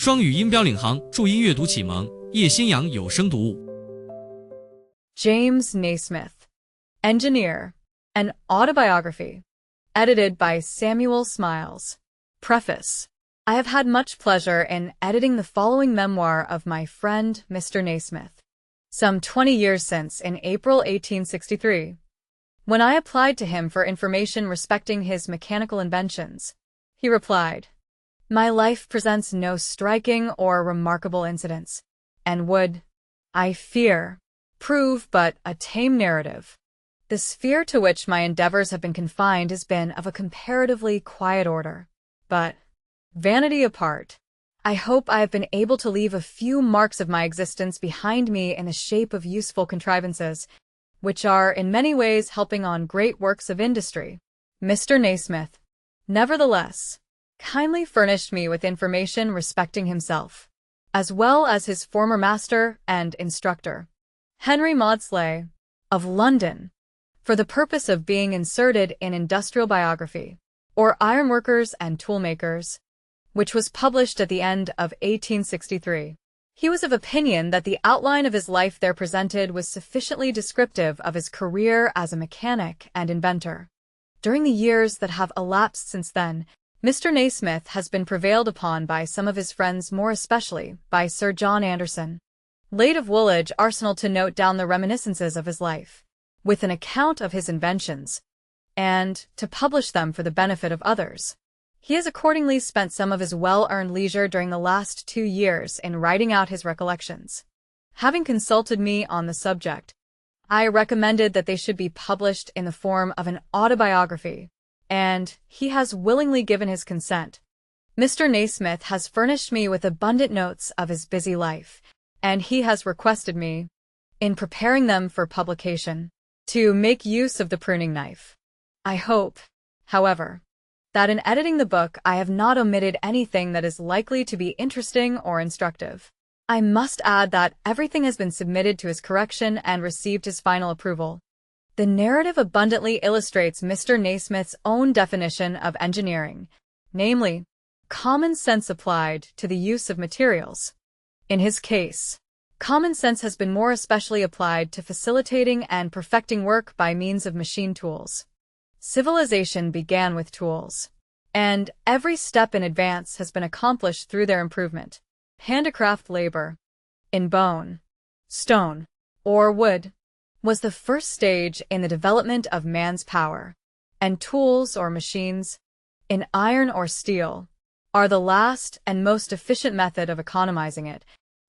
双语音标领航，注音阅读启蒙，叶兴阳有声读物。James Naismith, Engineer, An Autobiography, edited by Samuel Smiles. Preface. I have had much pleasure in editing the following memoir of my friend, Mr. Naismith. Some 20 years since, in April 1863, when I applied to him for information respecting his mechanical inventions, he replied, "My life presents no striking or remarkable incidents, and would, I fear, prove but a tame narrative. The sphere to which my endeavors have been confined has been of a comparatively quiet order, but, vanity apart, I hope I have been able to leave a few marks of my existence behind me in the shape of useful contrivances, which are in many ways helping on great works of industry." Mr. Naismith, nevertheless, kindly furnished me with information respecting himself, as well as his former master and instructor, Henry Maudslay, of London, for the purpose of being inserted in Industrial Biography, or Ironworkers and Toolmakers, which was published at the end of 1863. He was of opinion that the outline of his life there presented was sufficiently descriptive of his career as a mechanic and inventor. During the years that have elapsed since then, Mr. Naismith has been prevailed upon by some of his friends, more especially by Sir John Anderson, late of Woolwich Arsenal, to note down the reminiscences of his life, with an account of his inventions, and to publish them for the benefit of others. He has accordingly spent some of his well-earned leisure during the last 2 years in writing out his recollections. Having consulted me on the subject, I recommended that they should be published in the form of an autobiography, and he has willingly given his consent. Mr. Naismith has furnished me with abundant notes of his busy life, and he has requested me, in preparing them for publication, to make use of the pruning knife. I hope, however, that in editing the book I have not omitted anything that is likely to be interesting or instructive. I must add that everything has been submitted to his correction and received his final approval. The narrative abundantly illustrates Mr. Naismith's own definition of engineering, namely, common sense applied to the use of materials. In his case, common sense has been more especially applied to facilitating and perfecting work by means of machine tools. Civilization began with tools, and every step in advance has been accomplished through their improvement. Handicraft labor, in bone, stone, or wood, was the first stage in the development of man's power, and tools or machines, in iron or steel, are the last and most efficient method of economizing it,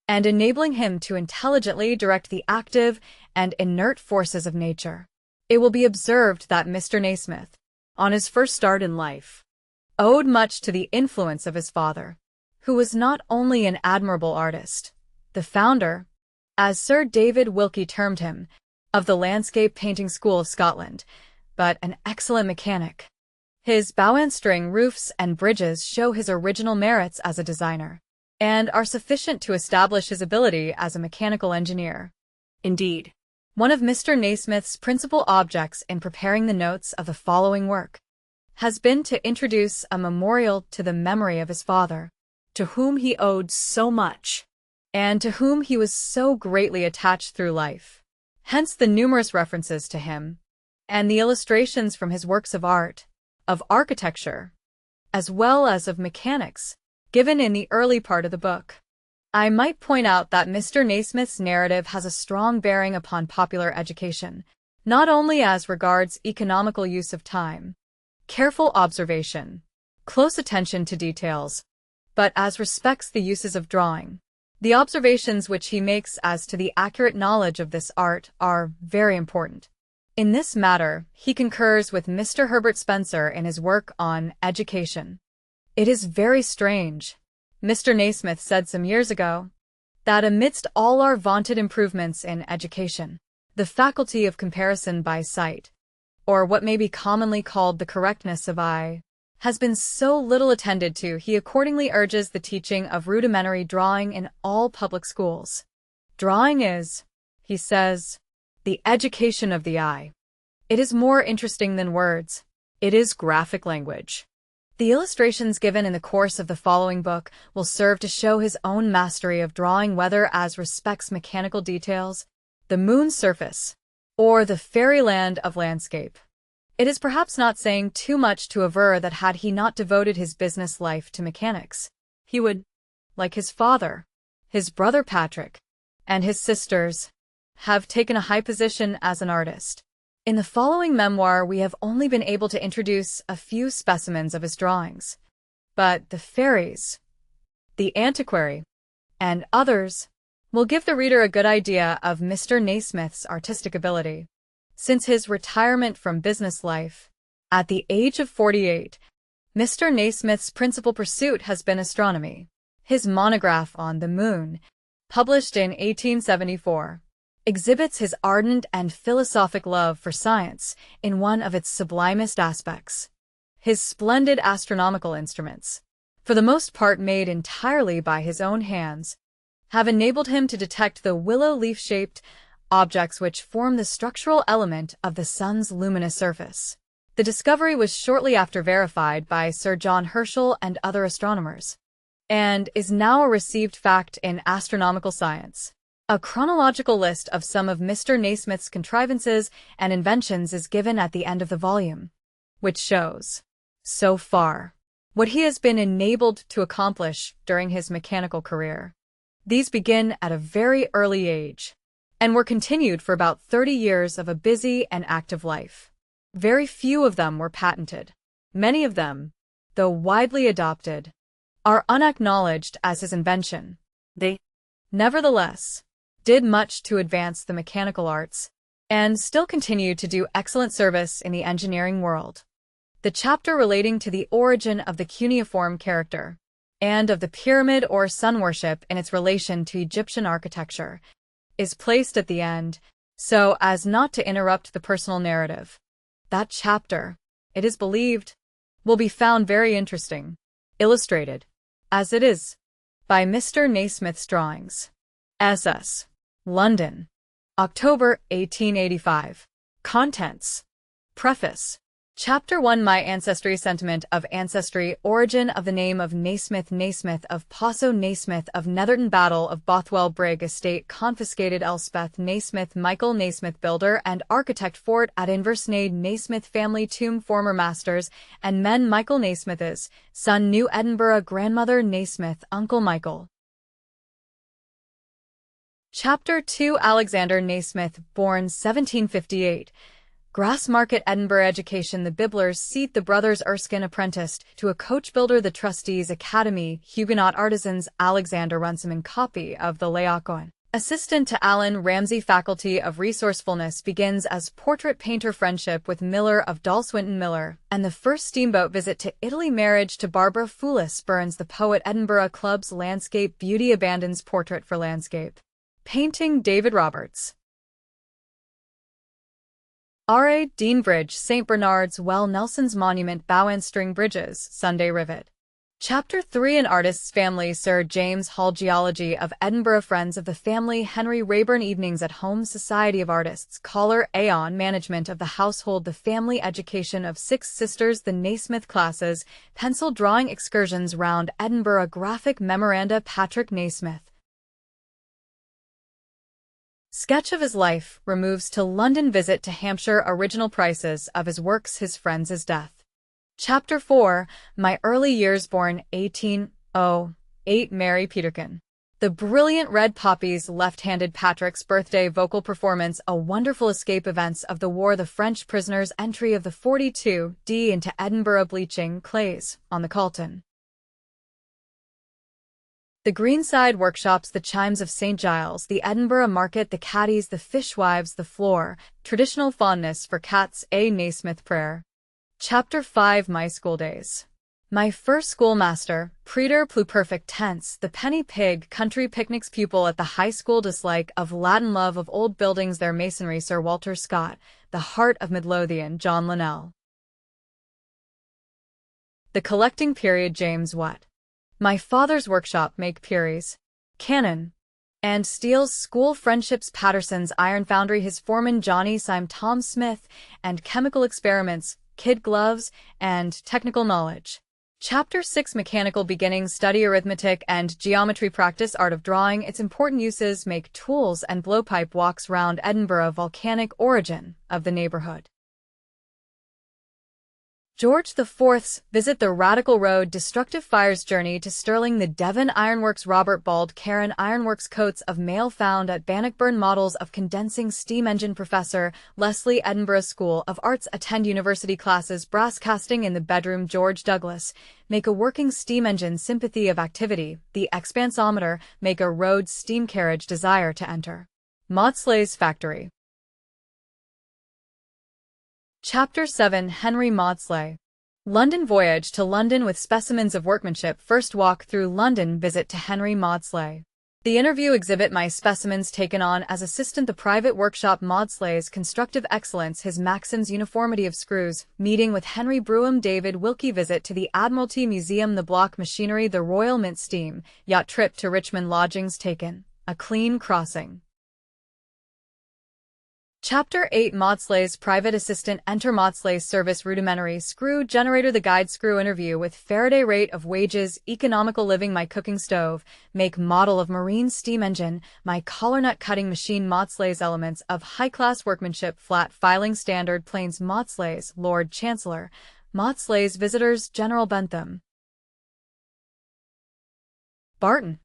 and enabling him to intelligently direct the active and inert forces of nature. It will be observed that Mr. Naismith, on his first start in life, owed much to the influence of his father, who was not only an admirable artist, the founder, as Sir David Wilkie termed him, of the landscape painting school of Scotland, but an excellent mechanic. His bow-and-string roofs and bridges show his original merits as a designer, and are sufficient to establish his ability as a mechanical engineer. Indeed, one of Mr. Naismith's principal objects in preparing the notes of the following work has been to introduce a memorial to the memory of his father, to whom he owed so much, and to whom he was so greatly attached through life. Hence the numerous references to him, and the illustrations from his works of art, of architecture, as well as of mechanics, given in the early part of the book. I might point out that Mr. Naismith's narrative has a strong bearing upon popular education, not only as regards economical use of time, careful observation, close attention to details, but as respects the uses of drawing. The observations which he makes as to the accurate knowledge of this art are very important. In this matter, he concurs with Mr. Herbert Spencer in his work on education. "It is very strange," Mr. Naismith said some years ago, "that amidst all our vaunted improvements in education, the faculty of comparison by sight, or what may be commonly called the correctness of eye, has been so little attended to." He accordingly urges the teaching of rudimentary drawing in all public schools. "Drawing is," he says, "the education of the eye. It is more interesting than words. It is graphic language. The illustrations given in the course of the following book will serve to show his own mastery of drawing, whether as respects mechanical details, the moon's surface, or the fairyland of landscape. It is perhaps not saying too much to aver that had he not devoted his business life to mechanics, he would, like his father, his brother Patrick, and his sisters, have taken a high position as an artist. In the following memoir, we have only been able to introduce a few specimens of his drawings, but the fairies, the antiquary, and others will give the reader a good idea of Mr. Naismith's artistic ability. Since his retirement from business life, at the age of 48, Mr. Naismith's principal pursuit has been astronomy. His monograph on the moon, published in 1874, exhibits his ardent and philosophic love for science in one of its sublimest aspects. His splendid astronomical instruments, for the most part made entirely by his own hands, have enabled him to detect the willow leaf-shaped objects which form the structural element of the sun's luminous surface. The discovery was shortly after verified by Sir John Herschel and other astronomers, and is now a received fact in astronomical science. A chronological list of some of Mr. Naismith's contrivances and inventions is given at the end of the volume, which shows, so far, what he has been enabled to accomplish during his mechanical career. These begin at a very early age, and were continued for about 30 years of a busy and active life. Very few of them were patented. Many of them, though widely adopted, are unacknowledged as his invention. They, nevertheless, did much to advance the mechanical arts, and still continue to do excellent service in the engineering world. The chapter relating to the origin of the cuneiform character, and of the pyramid or sun worship in its relation to Egyptian architecture, is placed at the end, so as not to interrupt the personal narrative. That chapter, it is believed, will be found very interesting, illustrated, as it is, by Mr. Naismith's drawings. S.S. London, October 1885. Contents. Preface. Chapter 1. My Ancestry. Sentiment of ancestry. Origin of the name of Naismith. Naismith of Paso. Naismith of Netherton. Battle of Bothwell Brig. Estate confiscated. Elspeth Naismith. Michael Naismith. Builder and architect. Fort at Inversnaid. Naismith family tomb. Former masters and men. Michael Naismith's son. New Edinburgh. Grandmother Naismith. Uncle Michael. Chapter 2. Alexander Naismith, born 1758. Grassmarket, Edinburgh. Education. The Bibblers' seat. The brothers Erskine apprenticed to a coach builder. The Trustees' Academy. Huguenot artisans. Alexander Runciman. Copy of the Laocoon. Assistant to Allen Ramsay. Faculty of Resourcefulness. Begins as portrait painter. Friendship with Miller of Dalswinton. Miller and the first steamboat visit to Italy. Marriage to Barbara Foulis. Burns the poet. Edinburgh Club's Landscape Beauty. Abandons portrait for landscape painting. David Roberts. R.A. Dean Bridge. St. Bernard's Well. Nelson's Monument. Bowen String Bridges. Sunday Rivet. Chapter 3. An Artist's Family. Sir James Hall. Geology of Edinburgh. Friends of the Family. Henry Rayburn. Evenings at Home. Society of Artists. Caller. Aeon. Management of the Household. The Family. Education of 6 Sisters. The Naismith Classes. Pencil Drawing Excursions round Edinburgh. Graphic Memoranda. Patrick Naismith. Sketch of his life. Removes to London. Visit to Hampshire. Original prices of his works. His friends. His death. Chapter 4. My Early Years. Born 1808. Mary Peterkin. The Brilliant Red Poppies. Left-Handed. Patrick's Birthday. Vocal Performance. A Wonderful Escape. Events of the War. The French Prisoners. Entry of the 42d into Edinburgh. Bleaching clays on the Calton. The Greenside Workshops. The Chimes of St. Giles. The Edinburgh Market. The Caddies. The Fishwives. The Floor. Traditional Fondness for Cats. A Naismith Prayer. Chapter 5. My School Days. My first schoolmaster, Praetor Pluperfect. Tense. The Penny Pig. Country Picnics. Pupil at the High School. Dislike of Latin. Love of old buildings. Their masonry. Sir Walter Scott. The Heart of Midlothian. John Linnell. The Collecting Period. James Watt. My Father's Workshop. Make Peary's. Cannon and Steele's School. Friendships. Patterson's Iron Foundry. His foreman Johnny Syme. Tom Smith and Chemical Experiments. Kid Gloves and Technical Knowledge. Chapter 6 Mechanical Beginnings Study Arithmetic and Geometry Practice Art of Drawing Its Important Uses Make Tools and Blowpipe Walks Round Edinburgh Volcanic Origin of the Neighborhood. George IV's Visit the Radical Road Destructive Fires Journey to Stirling the Devon Ironworks Robert Bald Cairn Ironworks Coats of Mail found at Bannockburn Models of Condensing Steam Engine Professor Leslie Edinburgh School of Arts Attend University Classes Brass Casting in the Bedroom George Douglas Make a Working Steam Engine Sympathy of Activity The Expansometer Make a Road Steam Carriage Desire to Enter Maudslay's Factory. Chapter 7 Henry Maudslay. London Voyage to London with Specimens of Workmanship First Walk through London Visit to Henry Maudslay. The interview exhibit my specimens taken on as assistant the private workshop Maudslay's constructive excellence his maxims uniformity of screws meeting with Henry Brougham David Wilkie visit to the Admiralty Museum the block machinery the Royal Mint steam yacht trip to Richmond lodgings taken a clean crossing. Chapter 8 Maudslay's Private Assistant Enter Maudslay's Service Rudimentary Screw Generator The Guide Screw Interview with Faraday Rate of Wages Economical Living My Cooking Stove Make Model of Marine Steam Engine My Collar Nut Cutting Machine Maudslay's Elements of High-Class Workmanship Flat Filing Standard Planes Maudslay's Lord Chancellor Maudslay's Visitors General Bentham Barton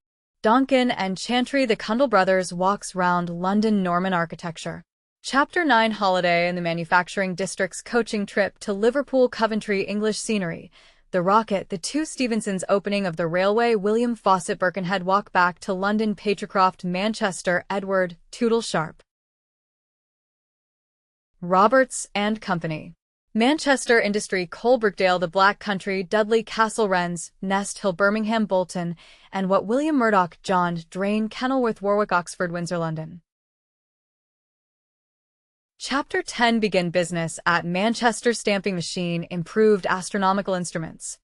Donkin and Chantry The Cundall Brothers Walks Round London Norman Architecture. Chapter 9 Holiday in the Manufacturing District's Coaching Trip to Liverpool Coventry English Scenery The Rocket The Two Stevensons Opening of the Railway William Fawcett Birkenhead Walk Back to London Patricroft Manchester Edward Tootle Sharp Roberts and Company Manchester Industry Coalbrookdale The Black Country Dudley Castle Wrens Nest Hill Birmingham Bolton and What William Murdoch John Drain Kenilworth Warwick Oxford Windsor London. Chapter 10 Begin Business at Manchester Stamping Machine Improved Astronomical Instruments.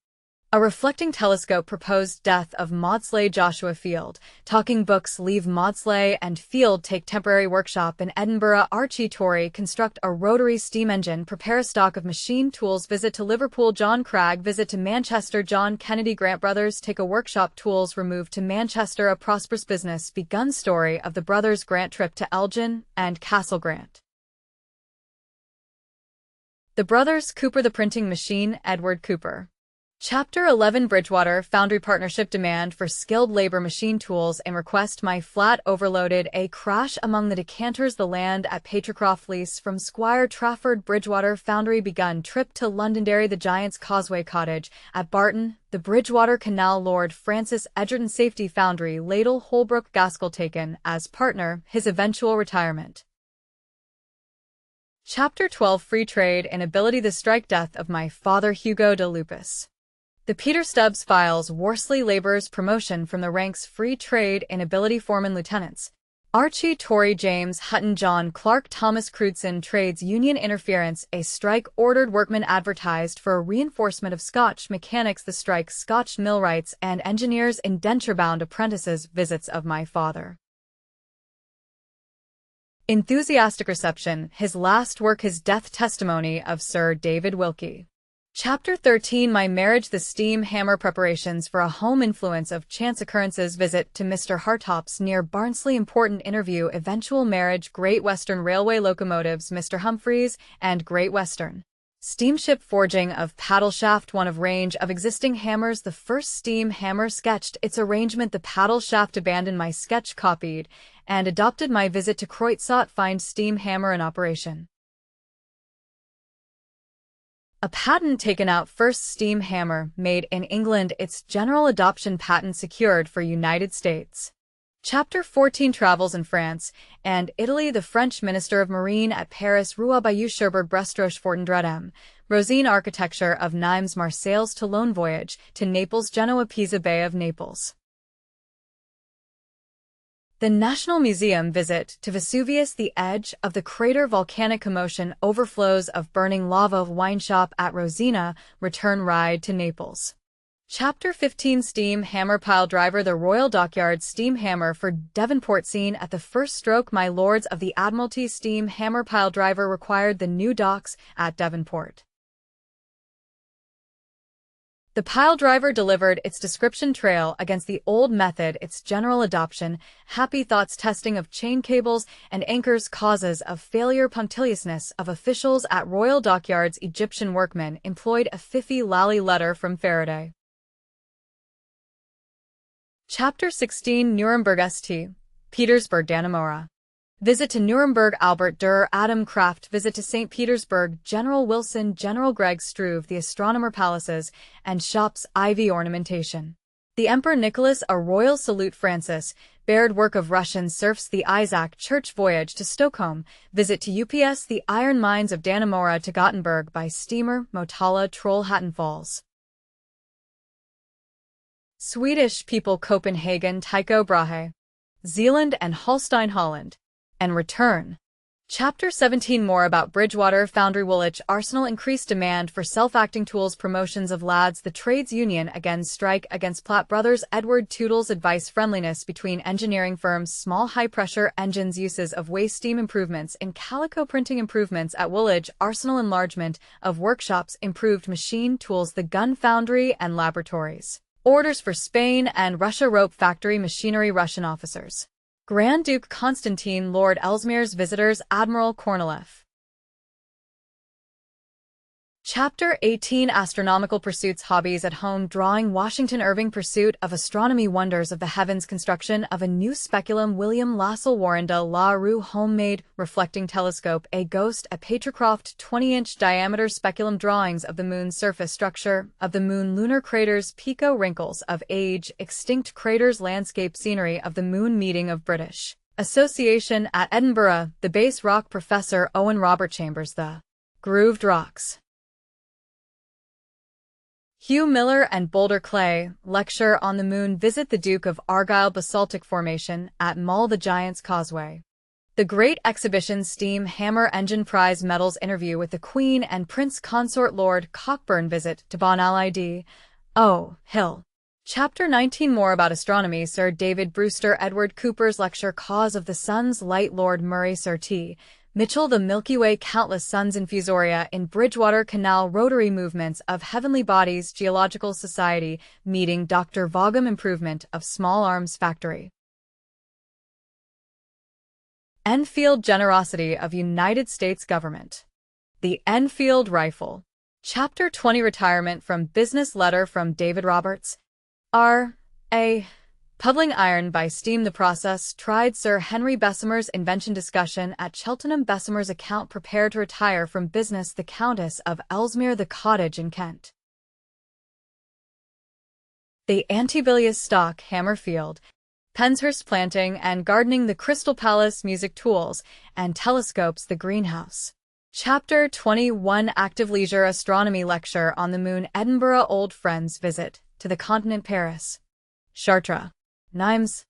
A Reflecting Telescope Proposed Death of Maudslay Joshua Field. Talking Books Leave Maudslay and Field Take Temporary Workshop in Edinburgh Archie Torrey Construct a Rotary Steam Engine Prepare a Stock of Machine Tools Visit to Liverpool John Cragg Visit to Manchester John Kennedy Grant Brothers Take a Workshop Tools Removed to Manchester A Prosperous Business Begun Story of the Brothers Grant Trip to Elgin and Castle Grant. The Brothers Cooper The Printing Machine Edward Cooper. Chapter 11 Bridgewater Foundry Partnership Demand for Skilled Labor Machine Tools and Request My Flat Overloaded A Crash Among the Decanters The Land at Patricroft Lease from Squire Trafford Bridgewater Foundry Begun Trip to Londonderry The Giant's Causeway Cottage at Barton The Bridgewater Canal Lord Francis Edgerton Safety Foundry Ladle Holbrook Gaskell taken as partner His eventual retirement. Chapter 12 Free Trade and Ability The Strike Death of my father Hugo de Lupus. The Peter Stubbs Files Worsley Labourers Promotion from the Ranks Free Trade and Ability Foreman Lieutenants. Archie Torrey James Hutton John Clark Thomas Crewdson Trades Union Interference A Strike Ordered Workmen Advertised for a Reinforcement of Scotch Mechanics The Strike Scotch Millwrights and Engineers Indenture-bound Apprentices Visits of my father. Enthusiastic Reception His Last Work His Death Testimony of Sir David Wilkie. Chapter 13 My Marriage The Steam Hammer Preparations for a Home Influence of Chance Occurrences Visit to Mr. Hartop's near Barnsley Important Interview Eventual Marriage Great Western Railway Locomotives Mr. Humphreys and Great Western Steamship Forging of Paddle Shaft One of range of existing hammers The first steam hammer sketched its arrangement The paddle shaft abandoned my sketch copied and adopted my visit to Kreutzach Find steam hammer in operation. A patent taken out First steam hammer made in England Its general adoption patent secured for United States. Chapter 14 Travels in France and Italy The French Minister of Marine at Paris Roi Bayou Cherbourg Brestroche Fortendredem Rosine Architecture of Nimes Marseilles Toulon Voyage to Naples Genoa Pisa Bay of Naples. The National Museum Visit to Vesuvius The Edge of the Crater Volcanic Commotion Overflows of Burning Lava Wine Shop at Rosina Return Ride to Naples. Chapter 15 Steam Hammer Pile Driver The Royal Dockyard Steam Hammer for Devonport Scene at the first stroke My Lords of the Admiralty Steam Hammer Pile Driver required the new docks at Devonport. The pile driver delivered its description trail against the old method, its general adoption, happy thoughts testing of chain cables and anchors, causes of failure, punctiliousness of officials at royal dockyards, Egyptian workmen employed, a fiffy lally letter from Faraday. Chapter 16, Nuremberg St. Petersburg, Dannemora. Visit to Nuremberg, Albert Dürer, Adam Kraft. Visit to St. Petersburg, General Wilson, General Greg Struve, the astronomer palaces and shops, ivy ornamentation. The Emperor Nicholas, a royal salute. Francis Baird, work of Russian serfs. The Isaac Church voyage to Stockholm. Visit to UPS, the iron mines of Dannemora to Gothenburg by steamer, Motala, Trollhättan Falls. Swedish people, Copenhagen, Tycho Brahe. Zealand and Holstein, Holland. And return. Chapter 17, more about Bridgewater Foundry, Woolwich Arsenal, increased demand for self-acting tools, promotions of lads, the trades union again, strike against Platt Brothers, Edward Tootle's advice, friendliness between engineering firms, small high-pressure engines, uses of waste steam, improvements in calico printing, improvements at Woolwich Arsenal, enlargement of workshops, improved machine tools, the gun foundry and laboratories. Orders for Spain and Russia, rope factory machinery, Russian officers. Grand Duke Constantine, Lord Ellesmere's visitors, Admiral Kornilov. Chapter 18, astronomical pursuits, hobbies at home, drawing, Washington Irving, pursuit of astronomy, wonders of the heavens, construction of a new speculum, William Lassell Warren de la Rue, homemade reflecting telescope, a ghost, a Patercroft 20-inch diameter speculum, drawings of the moon's surface, structure of the moon, lunar craters, Pico, wrinkles of age, extinct craters, landscape scenery of the moon, meeting of British Association at Edinburgh, the base rock, Professor Owen Robert Chambers, the grooved rocks. Hugh Miller and Boulder Clay, lecture on the moon, visit the Duke of Argyll basaltic formation at Mull, the Giant's Causeway. The Great Exhibition, steam hammer engine, prize medals, interview with the Queen and Prince Consort, Lord Cockburn, visit to Bonald Hill. Chapter 19, more about astronomy, Sir David Brewster, Edward Cooper's lecture, cause of the sun's light, Lord Murray, Sir T. Mitchell, the Milky Way, countless suns, infusoria in Bridgewater Canal, rotary movements of heavenly bodies, Geological Society meeting, Dr. Vaughan, improvement of small arms factory. Enfield, generosity of United States government. The Enfield rifle. Chapter 20, retirement from business, letter from David Roberts. R.A. Puddling iron by steam, the process tried, Sir Henry Bessemer's invention, discussion at Cheltenham, Bessemer's account, prepared to retire from business, the Countess of Ellesmere, the cottage in Kent. The Antibilious stock, Hammerfield, Penshurst, planting and gardening, the Crystal Palace, music tools and telescopes, the greenhouse. Chapter 21, active leisure, astronomy, lecture on the moon, Edinburgh, old friends, visit to the continent, Paris. Chartres. Nimes.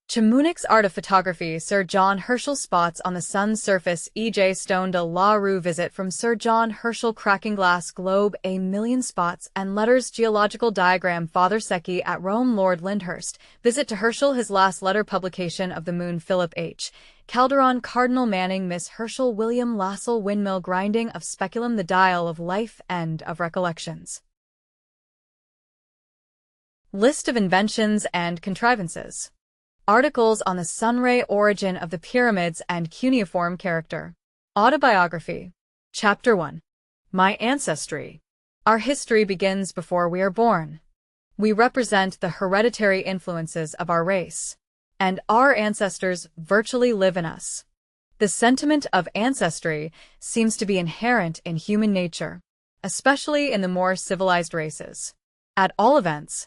Chamounix's art of photography, Sir John Herschel, spots on the sun's surface, E.J. Stone de la Rue, visit from Sir John Herschel, cracking glass globe, a million spots and letters, geological diagram, Father Secchi at Rome, Lord Lyndhurst, visit to Herschel, his last letter, publication of the moon, Philip H. Calderon, Cardinal Manning, Miss Herschel, William Lassell, windmill, grinding of speculum, the dial of life, end of recollections. List of inventions and contrivances. Articles on the sunray, origin of the pyramids and cuneiform character. Autobiography. Chapter 1. My ancestry. Our history begins before we are born. We represent the hereditary influences of our race, and our ancestors virtually live in us. The sentiment of ancestry seems to be inherent in human nature, especially in the more civilized races. At all events,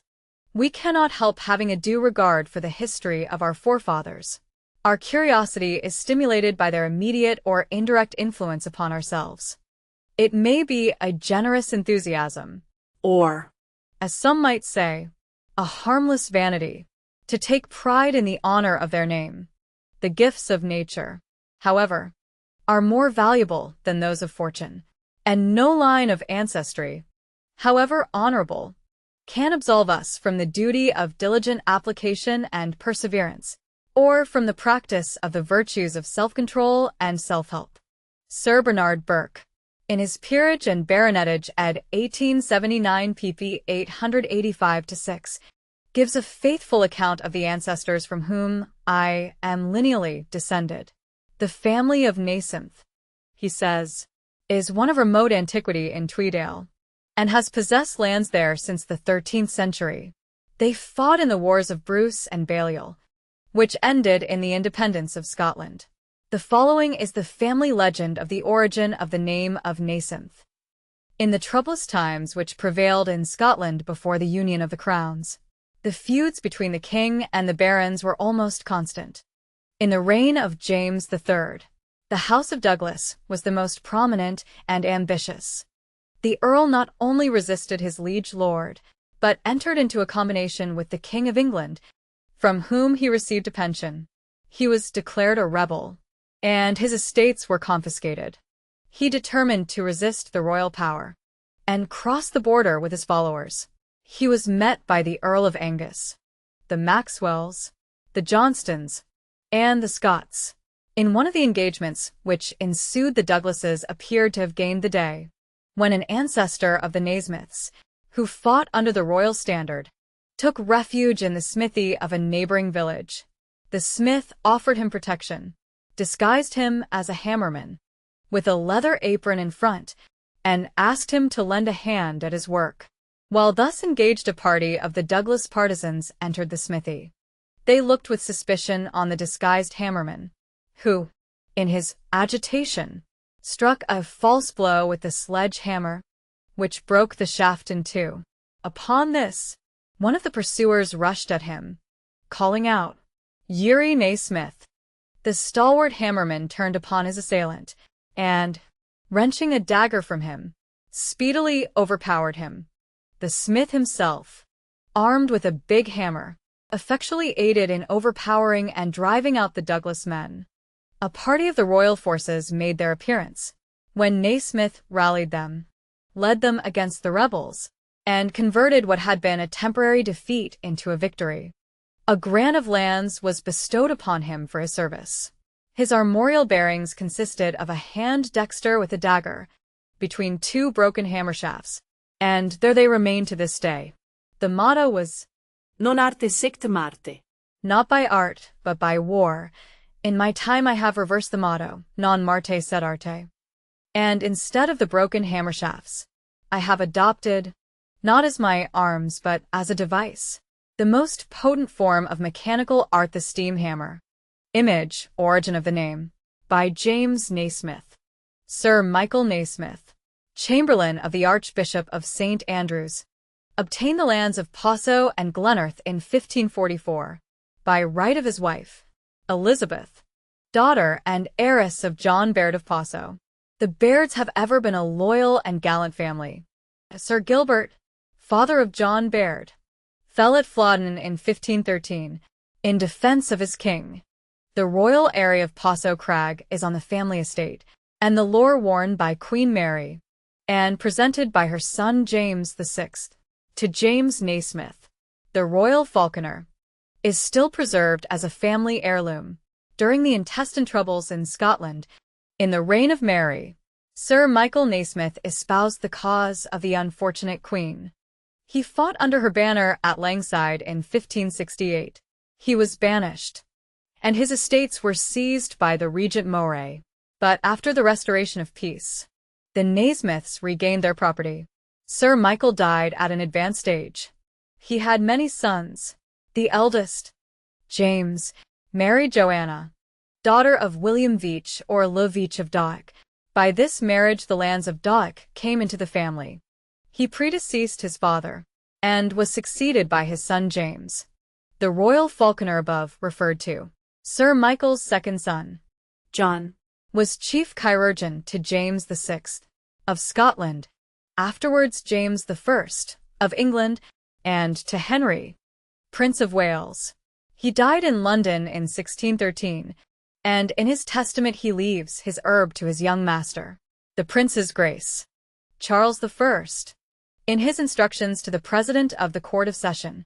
we cannot help having a due regard for the history of our forefathers. Our curiosity is stimulated by their immediate or indirect influence upon ourselves. It may be a generous enthusiasm, or, as some might say, a harmless vanity, to take pride in the honor of their name. The gifts of nature, however, are more valuable than those of fortune, and no line of ancestry, however honorable, can absolve us from the duty of diligent application and perseverance, or from the practice of the virtues of self-control and self-help. Sir Bernard Burke. in his peerage and baronetage ed. 1879 pp. 885-6, gives a faithful account of the ancestors from whom I am lineally descended. The family of Naismith, he says, is one of remote antiquity in Tweedale, and has possessed lands there since the 13th century. They fought in the wars of Bruce and Balliol, which ended in the independence of Scotland. The following is the family legend of the origin of the name of Naismith. In the troublous times which prevailed in Scotland before the union of the crowns, the feuds between the king and the barons were almost constant. In the reign of James III, the House of Douglas was the most prominent and ambitious. The Earl not only resisted his liege lord, but entered into a combination with the King of England, from whom he received a pension. He was declared a rebel, and his estates were confiscated. He determined to resist the royal power and cross the border with his followers. He was met by the Earl of Angus, the Maxwells, the Johnstons, and the Scots. In one of the engagements which ensued, the Douglases appeared to have gained the day, when an ancestor of the Naismiths, who fought under the royal standard, took refuge in the smithy of a neighboring village. The smith offered him protection, disguised him as a hammerman, with a leather apron in front, and asked him to lend a hand at his work. While thus engaged, a party of the Douglas partisans entered the smithy. They looked with suspicion on the disguised hammerman, who, in his agitation, struck a false blow with the sledge-hammer, which broke the shaft in two. Upon this, one of the pursuers rushed at him, calling out, "Yeri Naismith!" The stalwart hammerman turned upon his assailant, and, wrenching a dagger from him, speedily overpowered him. The smith himself, armed with a big hammer, effectually aided in overpowering and driving out the Douglas men. A party of the royal forces made their appearance, when Naismith rallied them, led them against the rebels, and converted what had been a temporary defeat into a victory. A grant of lands was bestowed upon him for his service. His armorial bearings consisted of a hand dexter with a dagger, between two broken hammer shafts, and there they remain to this day. The motto was, Non arte sect Marte. not by art, but by war. In my time I have reversed the motto, non Marte sed arte. And instead of the broken hammer shafts, I have adopted, not as my arms but as a device, the most potent form of mechanical art, the steam hammer. Image, origin of the name, by James Naismith. Sir Michael Naismith, Chamberlain of the Archbishop of St. Andrews, obtained the lands of Posso and Glenarth in 1544, by right of his wife, Elizabeth, daughter and heiress of John Baird of Posso. The Bairds have ever been a loyal and gallant family. Sir Gilbert, father of John Baird, fell at Flodden in 1513, in defence of his king. The royal area of Posso Crag is on the family estate, and the lore worn by Queen Mary, and presented by her son James VI, to James Naismith, the royal falconer, is still preserved as a family heirloom. During the intestine troubles in Scotland, in the reign of Mary, Sir Michael Naismith espoused the cause of the unfortunate queen. He fought under her banner at Langside in 1568. He was banished, and his estates were seized by the Regent Moray. But after the restoration of peace, the Naismiths regained their property. Sir Michael died at an advanced age. He had many sons. The eldest, James, married Joanna, daughter of William Veitch or Le Veitch of Dock. By this marriage the lands of Dock came into the family. He predeceased his father, and was succeeded by his son James, the royal falconer above referred to. Sir Michael's second son, John, was chief chirurgeon to James VI of Scotland, afterwards James I of England, and to Henry, Prince of Wales. He died in London in 1613, and in his testament he leaves his herb to his young master, the Prince's Grace, Charles I. In his instructions to the President of the Court of Session,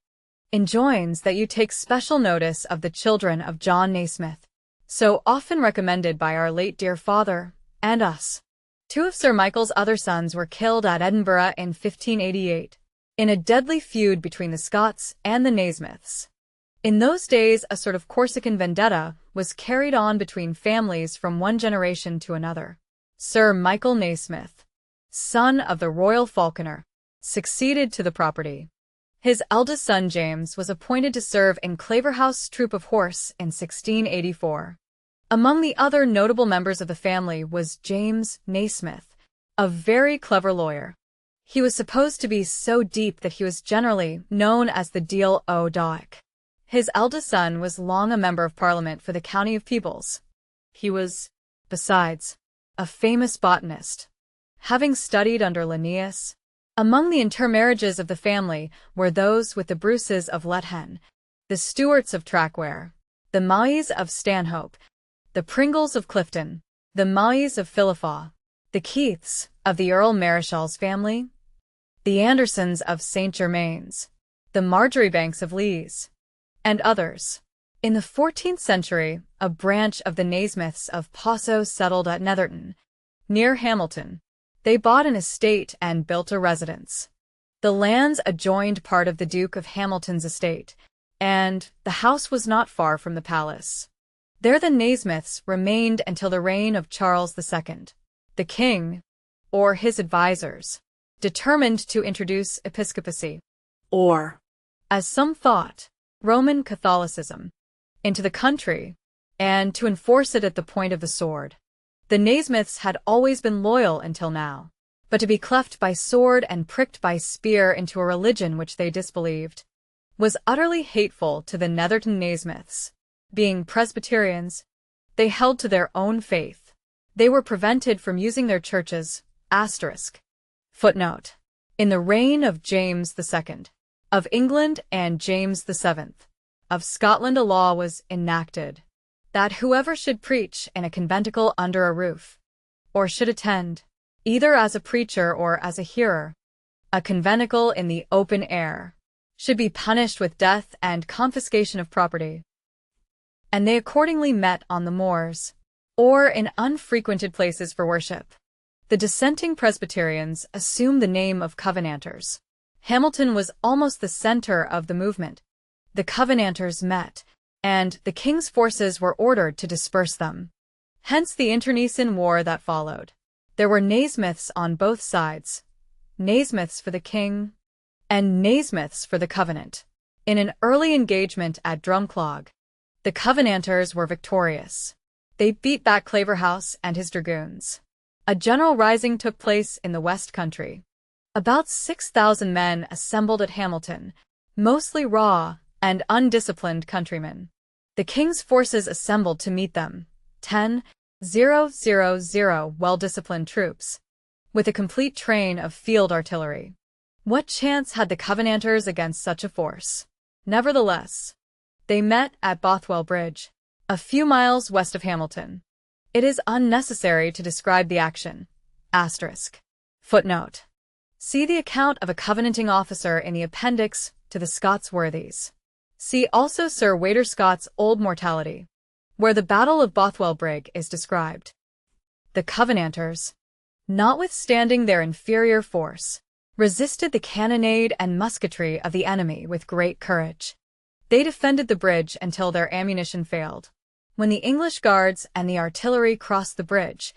enjoins that you take special notice of the children of John Naismith, so often recommended by our late dear father, and us, Two of Sir Michael's other sons were killed at Edinburgh in 1588, in a deadly feud between the Scots and the Naismiths. In those days, a sort of Corsican vendetta was carried on between families from one generation to another. Sir Michael Naismith, son of the royal falconer, succeeded to the property. His eldest son James was appointed to serve in Claverhouse's troop of horse in 1684. Among the other notable members of the family was James Naismith, a very clever lawyer. He was supposed to be so deep that he was generally known as the Deal o' Doic. His eldest son was long a member of Parliament for the county of Peebles. He was, besides, a famous botanist, having studied under Linnaeus. Among the intermarriages of the family were those with the Bruces of Lethen, the Stuarts of Trackware, the Mays of Stanhope, the Pringles of Clifton, the Mays of Philiphaugh, the Keiths of the Earl Mareshal's family, the Andersons of St. Germain's, the Marjoribanks of Lees, and others. In the 14th century, a branch of the Naismiths of Posso settled at Netherton, near Hamilton. They bought an estate and built a residence. The lands adjoined part of the Duke of Hamilton's estate, and the house was not far from the palace. There the Naismiths remained until the reign of Charles II. The king, or his advisers, determined to introduce episcopacy, or, as some thought, Roman Catholicism, into the country, and to enforce it at the point of the sword. The Naismiths had always been loyal until now, but to be cleft by sword and pricked by spear into a religion which they disbelieved was utterly hateful to the Netherton Naismiths. Being Presbyterians, they held to their own faith. They were prevented from using their churches. Footnote. In the reign of James II of England and James VII of Scotland, a law was enacted that whoever should preach in a conventicle under a roof, or should attend, either as a preacher or as a hearer, a conventicle in the open air, should be punished with death and confiscation of property. And they accordingly met on the moors, or in unfrequented places for worship. The dissenting Presbyterians assumed the name of Covenanters. Hamilton was almost the center of the movement. The Covenanters met, and the king's forces were ordered to disperse them. Hence the internecine war that followed. There were Naismiths on both sides, Naismiths for the king, and Naismiths for the Covenant. In an early engagement at Drumclog, the Covenanters were victorious. They beat back Claverhouse and his dragoons. A general rising took place in the West Country. About 6,000 men assembled at Hamilton, mostly raw and undisciplined countrymen. The king's forces assembled to meet them, 10,000 well-disciplined troops, with a complete train of field artillery. What chance had the Covenanters against such a force? Nevertheless, they met at Bothwell Bridge, a few miles west of Hamilton. It is unnecessary to describe the action. Footnote. See the account of a Covenanting officer in the appendix to the Scots Worthies. See also Sir Waiter Scott's Old Mortality, where the Battle of Bothwell Brig is described. The Covenanters, notwithstanding their inferior force, resisted the cannonade and musketry of the enemy with great courage. They defended the bridge until their ammunition failed. When the English guards and the artillery crossed the bridge,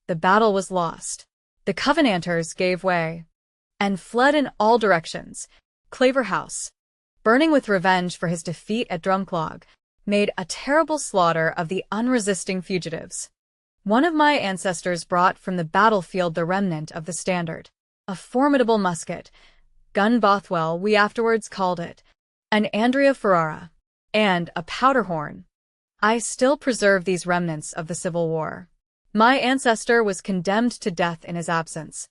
the battle was lost. The Covenanters gave way and fled in all directions. Claverhouse, burning with revenge for his defeat at Drumclog, made a terrible slaughter of the unresisting fugitives. One of my ancestors brought from the battlefield the remnant of the standard, a formidable musket, gun Bothwell we afterwards called it, an Andrea Ferrara, and a powder horn. I still preserve these remnants of the Civil War. My ancestor was condemned to death in his absence,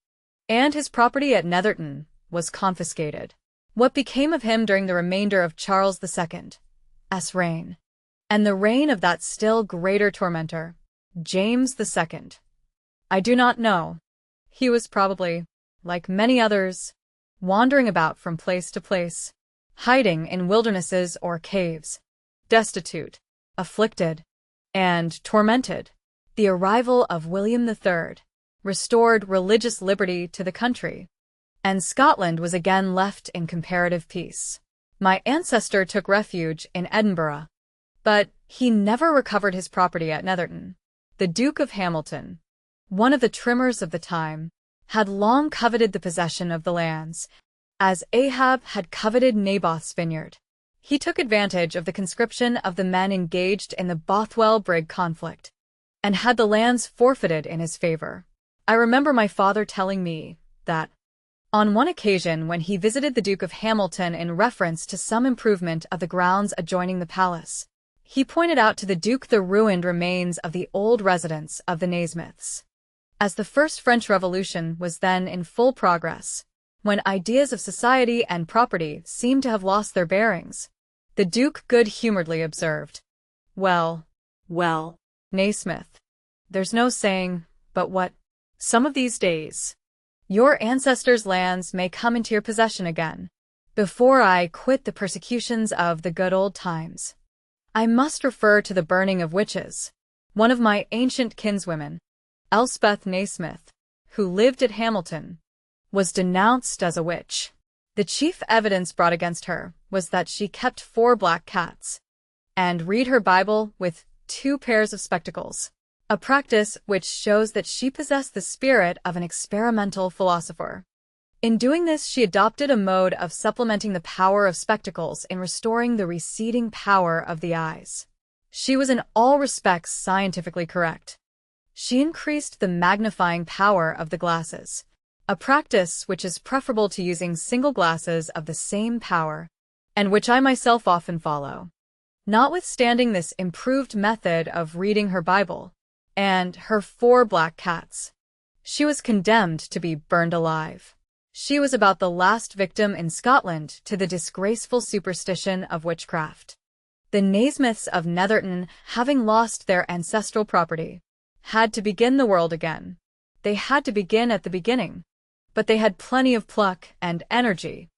and his property at Netherton was confiscated. What became of him during the remainder of Charles II's reign, and the reign of that still greater tormentor, James II, I do not know. He was probably, like many others, wandering about from place to place, hiding in wildernesses or caves, destitute, afflicted, and tormented. The arrival of William III, restored religious liberty to the country, and Scotland was again left in comparative peace. My ancestor took refuge in Edinburgh, but he never recovered his property at Netherton. The Duke of Hamilton, one of the trimmers of the time, had long coveted the possession of the lands, as Ahab had coveted Naboth's vineyard. He took advantage of the conscription of the men engaged in the Bothwell-Brigg conflict, and had the lands forfeited in his favor. I remember my father telling me that, on one occasion when he visited the Duke of Hamilton in reference to some improvement of the grounds adjoining the palace, he pointed out to the Duke the ruined remains of the old residence of the Naismiths. As the First French Revolution was then in full progress, when ideas of society and property seemed to have lost their bearings, the Duke good-humoredly observed, Well, Naismith, there's no saying but what, some of these days, your ancestors' lands may come into your possession again. Before I quit the persecutions of the good old times, I must refer to the burning of witches. One of my ancient kinswomen, Elspeth Naismith, who lived at Hamilton, was denounced as a witch. The chief evidence brought against her was that she kept 4 black cats and read her Bible with 2 pairs of spectacles, a practice which shows that she possessed the spirit of an experimental philosopher. In doing this, she adopted a mode of supplementing the power of spectacles in restoring the receding power of the eyes. She was in all respects scientifically correct. She increased the magnifying power of the glasses, a practice which is preferable to using single glasses of the same power, and which I myself often follow. Notwithstanding this improved method of reading her Bible, and her 4 black cats, she was condemned to be burned alive. She was about the last victim in Scotland to the disgraceful superstition of witchcraft. The Naismiths of Netherton, having lost their ancestral property, had to begin the world again. They had to begin at the beginning, but they had plenty of pluck and energy